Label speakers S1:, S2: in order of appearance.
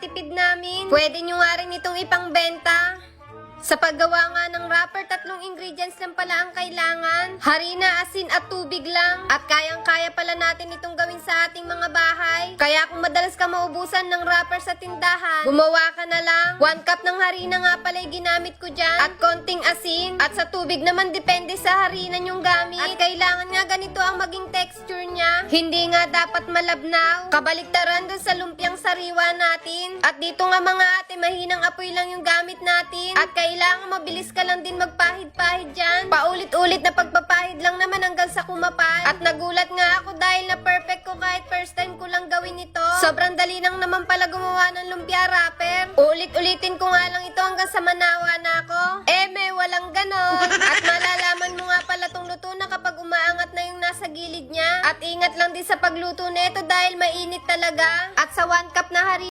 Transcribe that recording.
S1: tipid namin. Pwede nyo nga rin itong ipangbenta. Sa paggawa nga ng wrapper, 3 ingredients lang pala ang kailangan. Harina, asin at tubig lang. At kayang-kaya pala natin itong gawin sa ating mga bahay. Kaya kung madalas ka maubusan ng wrapper sa tindahan, gumawa ka na lang. 1 cup ng harina nga pala yung ginamit ko dyan. At konting asin. At sa tubig naman depende sa harina nyong gamit. At kailangan nga ganito ang maging texture niya. Hindi nga dapat malabnaw. Kabaliktaran dun sa lumpiang sariwa natin. At dito nga mga ate, mahinang apoy lang yung gamit natin. At kailangan mabilis ka lang din magpahid-pahid dyan. Paulit-ulit na pagpapahid lang naman hanggang sa kumapal. At nagulat nga ako dahil na perfect ko kahit first time ko lang gawin ito. Sobrang dali lang naman pala gumawa ng lumpia wrapper. Ulit-ulitin ko nga lang ito hanggang sa manawa na ako. Walang ganon. At malalaman mo nga pala tong luto na kapag umaangat na yung nasa gilid niya. At ingat lang din sa pagluto nito dahil mainit talaga. At sa 1 cup na harina,